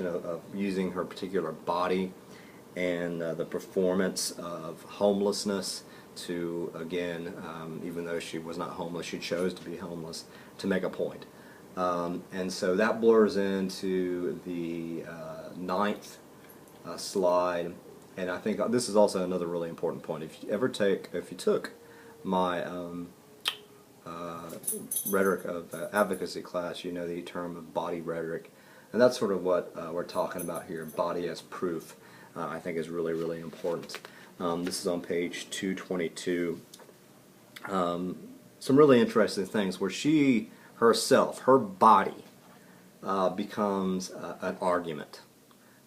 of using her particular body and the performance of homelessness to, again, even though she was not homeless, she chose to be homeless to make a point. And so that blurs into the ninth slide, and I think this is also another really important point. If you took my rhetoric of advocacy class, you know the term of body rhetoric, and that's sort of what we're talking about here. Body as proof, I think, is really, really important. This is on page 222. Some really interesting things where she herself, her body, becomes an argument.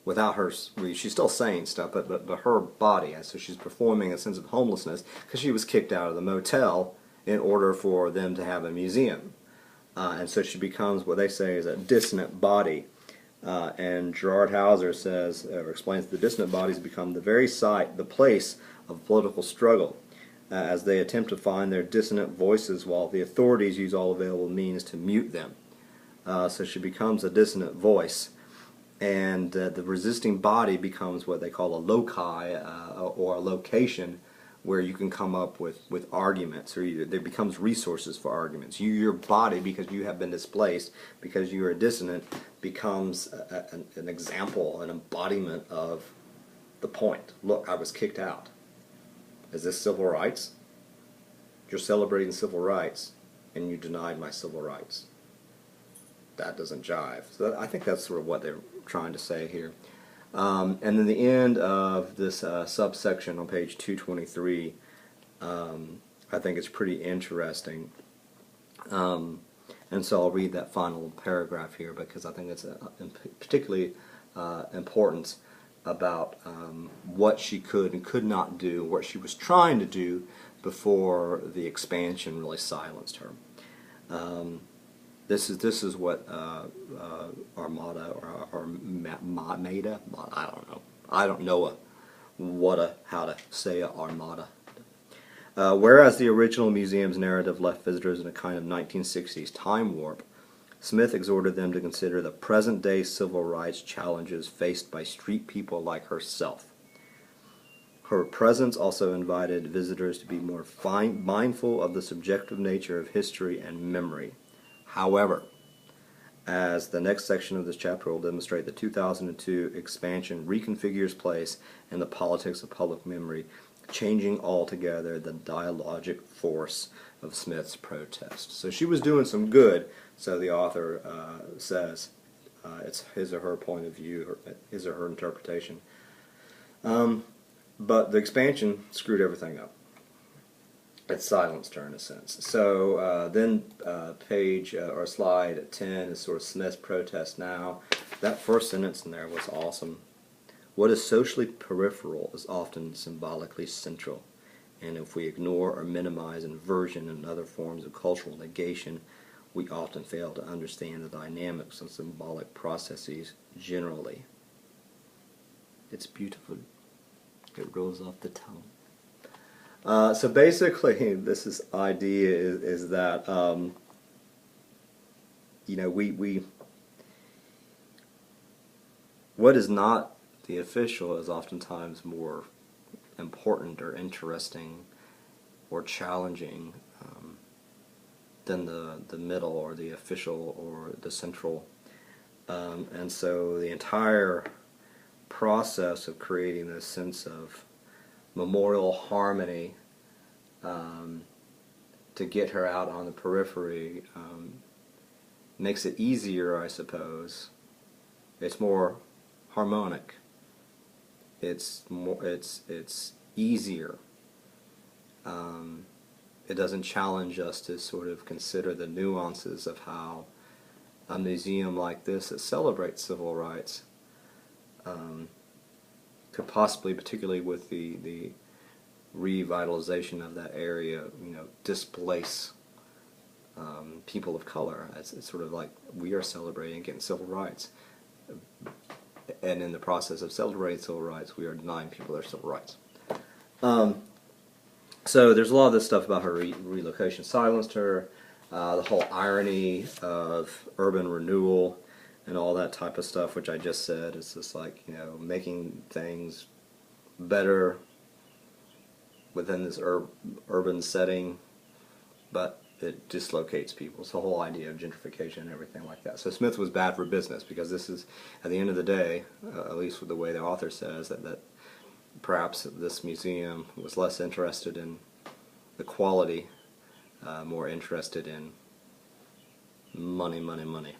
Without her, she's still saying stuff, but her body, and so she's performing a sense of homelessness because she was kicked out of the motel in order for them to have a museum. And so she becomes what they say is a dissonant body. And Gerard Hauser says, or explains, the dissonant bodies become the very site, the place of political struggle, as they attempt to find their dissonant voices while the authorities use all available means to mute them. So she becomes a dissonant voice. And the resisting body becomes what they call a loci or a location where you can come up with arguments, or there becomes resources for arguments. Your body, because you have been displaced, because you are dissonant, becomes an example, an embodiment of the point. Look, I was kicked out. Is this civil rights? You're celebrating civil rights, and you denied my civil rights. That doesn't jive. So I think that's sort of what they're trying to say here. And then the end of this subsection on page 223, I think is pretty interesting. And so I'll read that final paragraph here because I think it's particularly important about what she could and could not do, what she was trying to do before the expansion really silenced her. This is what Armada or Armada, I don't know. I don't know how to say Armada. Whereas the original museum's narrative left visitors in a kind of 1960s time warp, Smith exhorted them to consider the present-day civil rights challenges faced by street people like herself. Her presence also invited visitors to be more mindful of the subjective nature of history and memory. However, as the next section of this chapter will demonstrate, the 2002 expansion reconfigures place and the politics of public memory, changing altogether the dialogic force of Smith's protest. So she was doing some good, so the author says. It's his or her point of view, his or her interpretation. But the expansion screwed everything up. It silenced her in a sense. So then page or slide 10 is sort of Smith's protest now. That first sentence in there was awesome. What is socially peripheral is often symbolically central. And if we ignore or minimize inversion and other forms of cultural negation, we often fail to understand the dynamics of symbolic processes generally. It's beautiful. It rolls off the tongue. So basically, this idea is that what is not the official is oftentimes more important or interesting or challenging than the middle or the official or the central, and so the entire process of creating this sense of memorial harmony to get her out on the periphery makes it easier, I suppose. It's more harmonic. It's easier. It doesn't challenge us to sort of consider the nuances of how a museum like this that celebrates civil rights could possibly, particularly with the revitalization of that area, displace people of color. It's sort of like we are celebrating getting civil rights, and in the process of celebrating civil rights, we are denying people their civil rights. So there's a lot of this stuff about her relocation silenced her. The whole irony of urban renewal and all that type of stuff, which I just said. It's just like, you know, making things better within this urban setting, but it dislocates people. It's the whole idea of gentrification and everything like that. So Smith was bad for business, because this is, at the end of the day, at least with the way the author says, that perhaps this museum was less interested in the quality, more interested in money, money, money.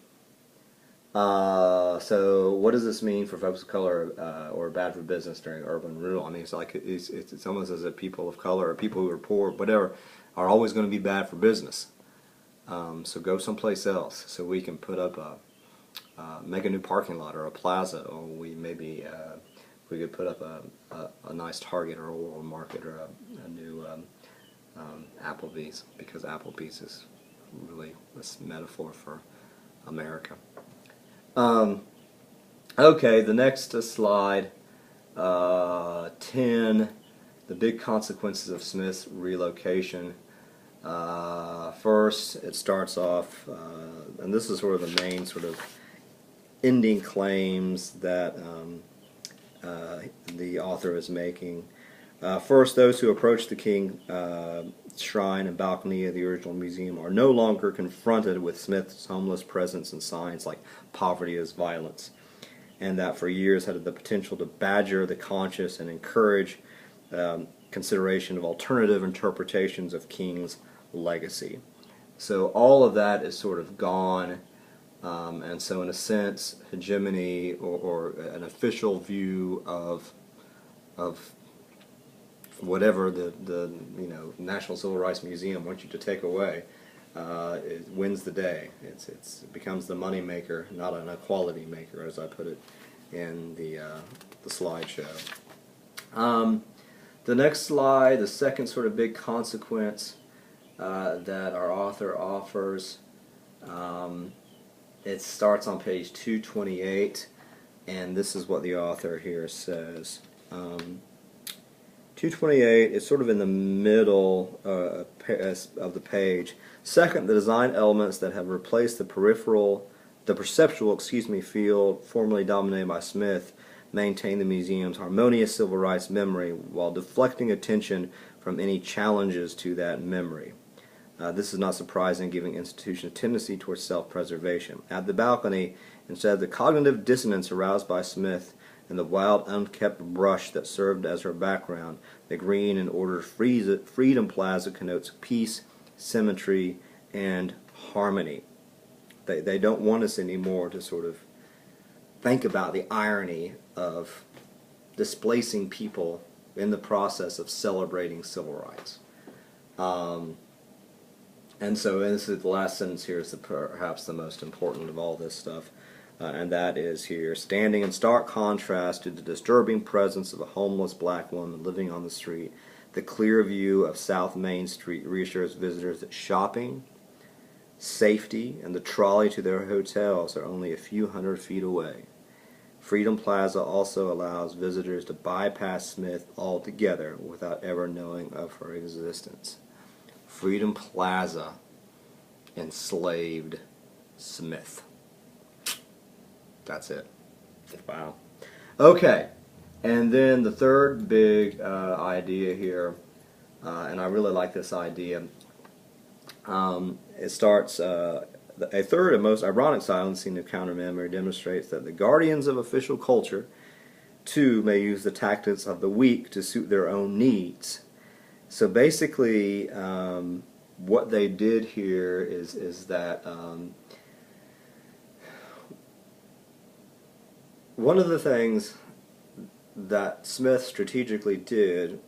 So what does this mean for folks of color, or bad for business during urban renewal? I mean, it's like it's almost as if people of color or people who are poor, whatever, are always going to be bad for business. So go someplace else, so we can put up make a new parking lot or a plaza, or we could put up a nice Target or a World Market, or a new Applebee's, because Applebee's is really this metaphor for America. Okay, the next slide, 10, the big consequences of Smith's relocation. First, it starts off, and this is sort of the main sort of ending claims that the author is making. First, those who approach the King shrine and balcony of the original museum are no longer confronted with Smith's homeless presence and signs like poverty is violence, and that for years had the potential to badger the conscious and encourage consideration of alternative interpretations of King's legacy. So all of that is sort of gone, and so in a sense, hegemony, or an official view of whatever the National Civil Rights Museum wants you to take away, it wins the day. It becomes the money maker, not an equality maker, as I put it in the slideshow. The next slide, the second sort of big consequence that our author offers, it starts on page 228, and this is what the author here says. 228 is sort of in the middle of the page. Second, the design elements that have replaced the perceptual field formerly dominated by Smith maintain the museum's harmonious civil rights memory while deflecting attention from any challenges to that memory. This is not surprising, given the institution's tendency towards self-preservation. At the balcony, instead of the cognitive dissonance aroused by Smith and the wild, unkept brush that served as her background, the green and ordered Freedom Plaza connotes peace, symmetry, and harmony. They don't want us anymore to sort of think about the irony of displacing people in the process of celebrating civil rights. And so this is the last sentence here, is perhaps the most important of all this stuff. And that is here: standing in stark contrast to the disturbing presence of a homeless black woman living on the street, the clear view of South Main Street reassures visitors that shopping, safety, and the trolley to their hotels are only a few hundred feet away. Freedom Plaza also allows visitors to bypass Smith altogether without ever knowing of her existence. Freedom Plaza enslaved Smith. That's it. Wow. Okay, and then the third big idea here, and I really like this idea. It starts, a third and most ironic silencing of counter-memory demonstrates that the guardians of official culture, too, may use the tactics of the weak to suit their own needs. So basically, what they did here is that one of the things that Smith strategically did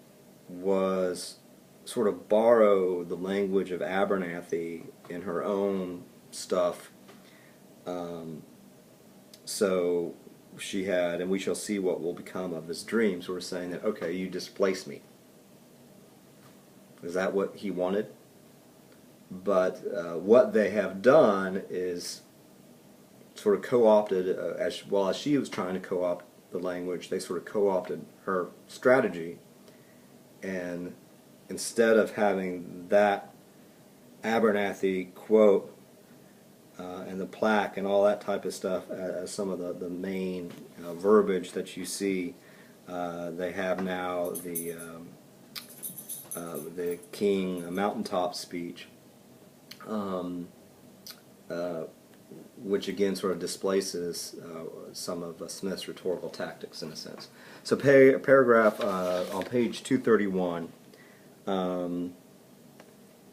was sort of borrow the language of Abernathy in her own stuff. So she had, and we shall see what will become of his dreams, sort of saying that, okay, you displace me. Is that what he wanted? But what they have done is sort of co-opted, as well as she was trying to co-opt the language, they sort of co-opted her strategy, and instead of having that Abernathy quote and the plaque and all that type of stuff as some of the main verbiage that you see. They have now the King Mountaintop speech, which again sort of displaces some of Smith's rhetorical tactics in a sense. So paragraph on page 231,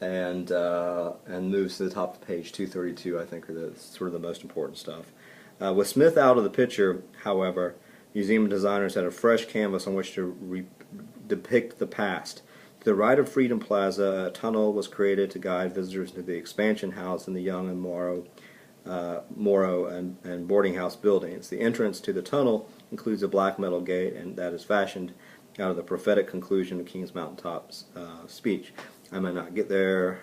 and moves to the top of page 232, I think, are the sort of the most important stuff. With Smith out of the picture, however, museum designers had a fresh canvas on which to depict the past. To the right of Freedom Plaza, a tunnel was created to guide visitors to the expansion house and the Young and Morrow and boarding house buildings. The entrance to the tunnel includes a black metal gate, and that is fashioned out of the prophetic conclusion of King's Mountaintop's speech. I may not get there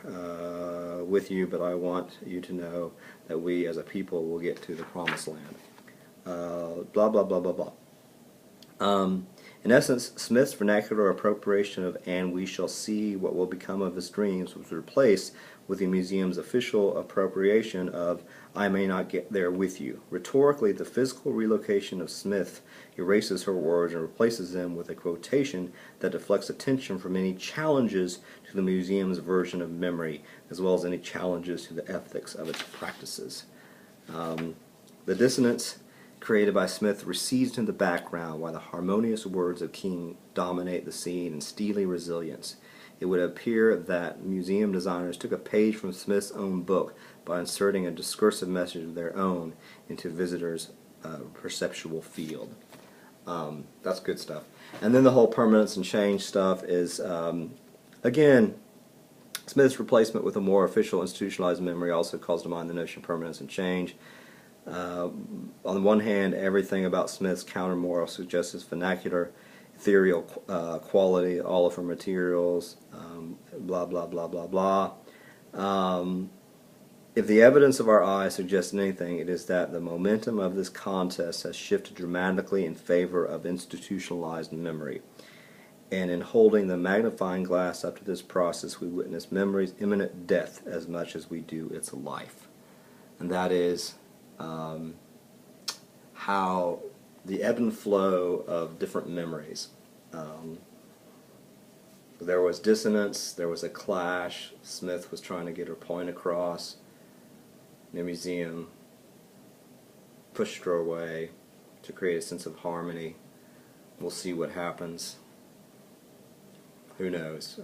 with you, but I want you to know that we as a people will get to the promised land. Blah, blah, blah, blah, blah. In essence, Smith's vernacular appropriation of "and we shall see what will become of his dreams" was replaced with the museum's official appropriation of "I may not get there with you." Rhetorically, the physical relocation of Smith erases her words and replaces them with a quotation that deflects attention from any challenges to the museum's version of memory, as well as any challenges to the ethics of its practices. The dissonance created by Smith recedes in the background while the harmonious words of King dominate the scene in steely resilience. It would appear that museum designers took a page from Smith's own book by inserting a discursive message of their own into visitors' perceptual field. That's good stuff. And then the whole permanence and change stuff is, again, Smith's replacement with a more official institutionalized memory also calls to mind the notion of permanence and change. On the one hand, everything about Smith's counter-moral suggests his vernacular, ethereal quality, all of her materials, blah, blah, blah, blah, blah. If the evidence of our eyes suggests anything, it is that the momentum of this contest has shifted dramatically in favor of institutionalized memory. And in holding the magnifying glass up to this process, we witness memory's imminent death as much as we do its life. And that is how the ebb and flow of different memories. There was dissonance, there was a clash. Smith was trying to get her point across. The museum pushed her away to create a sense of harmony. We'll see what happens. Who knows?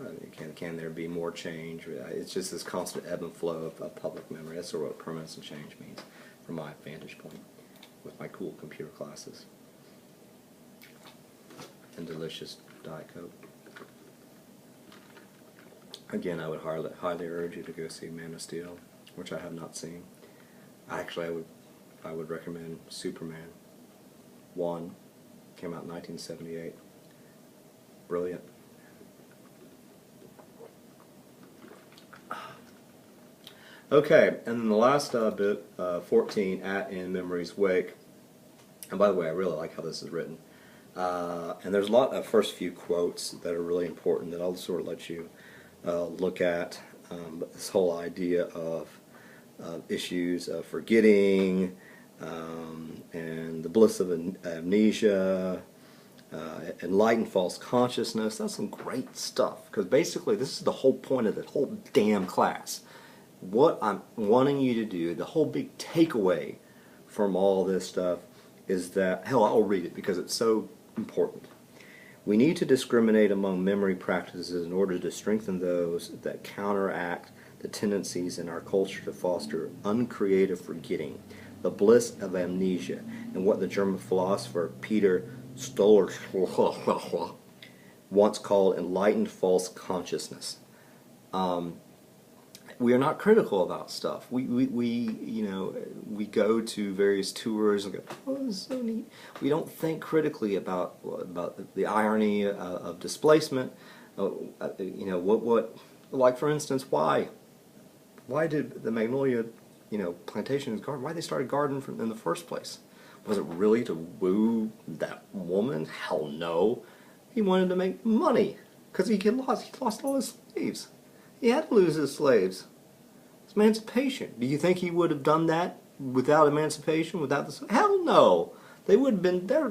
Can there be more change? It's just this constant ebb and flow of public memory. That's sort of what permanence and change means from my vantage point with my cool computer classes and delicious Diet Coke. Again, I would highly urge you to go see Man of Steel, which I have not seen. Actually, I would recommend Superman 1. Came out in 1978. Brilliant. Okay, and then the last bit, 14, At In Memory's Wake. And by the way, I really like how this is written. And there's a lot of first few quotes that are really important that I'll sort of let you look at. But this whole idea of issues of forgetting and the bliss of amnesia, enlightened false consciousness, that's some great stuff. Because basically this is the whole point of the whole damn class. What I'm wanting you to do, the whole big takeaway from all this stuff is that, hell, I'll read it because it's so important. We need to discriminate among memory practices in order to strengthen those that counteract the tendencies in our culture to foster uncreative forgetting, the bliss of amnesia, and what the German philosopher Peter Stoller once called enlightened false consciousness. We are not critical about stuff. We go to various tours and go, oh, this is so neat. We don't think critically about the irony of displacement. Like for instance, why did the Magnolia, plantations garden? Why they started gardening in the first place? Was it really to woo that woman? Hell no. He wanted to make money because he lost all his slaves. He had to lose his slaves. His emancipation. Do you think he would have done that without emancipation? Without this? Hell no. They would have been there.